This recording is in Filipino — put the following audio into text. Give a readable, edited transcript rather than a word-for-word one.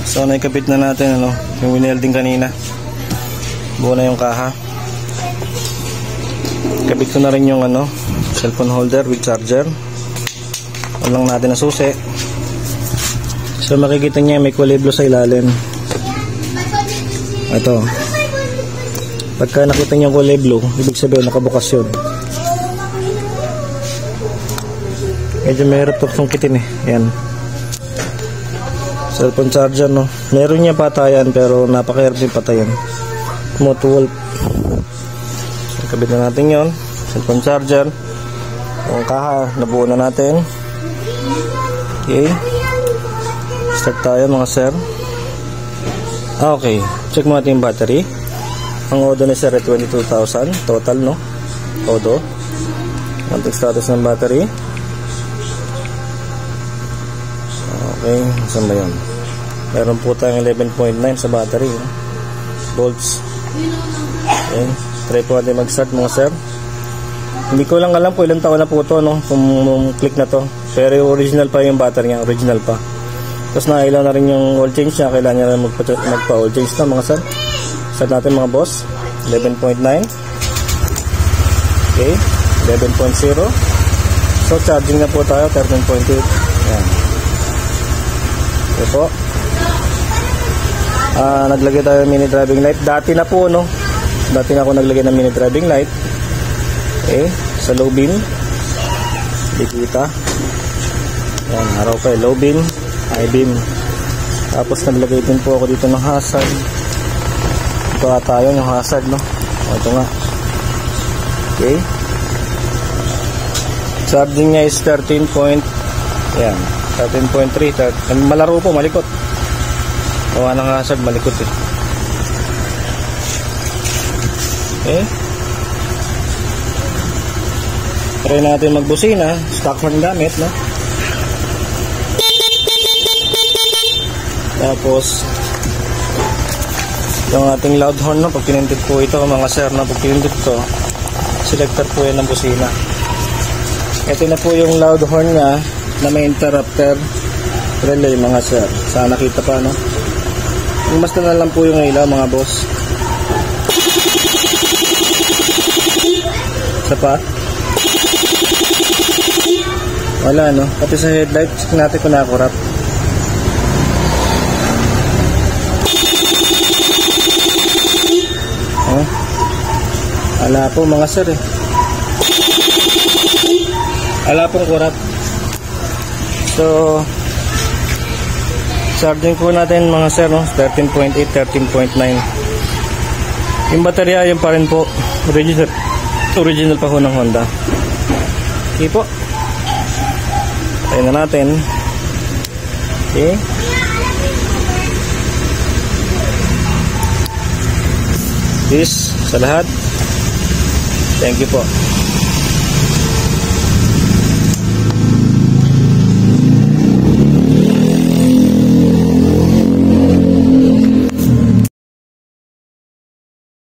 So naikabit na natin yung winelding kanina. Buo na yung kaha. Kabit ko na rin yung cellphone holder with charger. Lang natin na susi. So makikita niya may kulay blue sa ilalim. Ito. Pagka nakita niyo yung kulay blue, ibig sabihin nakabukas yun. Medyo mahirap ito sungkitin Yan. Cellphone charger meron niya patayan pero napakahirap din patayan. Moto wolf. So, kabit na natin yon. Cellphone charger. Yung kaha nabuo na natin. Okay. Start tayo mga sir. Okay. Check mo natin yung battery. Ang odo ni sir ay 22,000 total odo. Ang status ng battery. Okay, saan ba yun? Meron po tayong 11.9 sa battery volts. Okay, try po natin mag-start mga sir. Hindi ko lang alam po ilang taon na po ito kung click na to. Pero original pa yung battery niya, original pa. Tapos nailaw na rin yung oil change niya. Kailangan niya magpa-oil change na mga sir. Start natin mga boss. 11.9. Okay, 11.0. So charging na po tayo 13.8. Yan. Okay po. Naglagay tayo ng mini driving light. Dati na po Dati na ako naglagay ng mini driving light. Okay, sa low beam. Hindi kita. Yan, araw pa low beam, high beam. Tapos naglagay din po ako dito ng hazard. Ito ata yun yung hazard Ito nga. Okay. Charging niya is 13 point. Yan. 13.3. Malaro po, malikot. Gawa ng hazard, malikot Okay. Try natin magbusina. Stock horn gamit, Tapos yung ating loud horn, pag pinindot po ito, mga sir, pag pinindot ito, selector po yan ng busina. Ito na po yung loud horn niya na may interrupter relay mga sir. Sana nakita pa basta na lang po yung ilaw mga boss. Isa pa wala pati sa headlight check natin kung nakakurap. Wala po mga sir wala pong kurap. So charging po natin mga sir 13.8, 13.9. Yung baterya yun pa rin po, original pa ho ng Honda. Okay po, tayo na natin. Okay, peace sa lahat. Thank you po.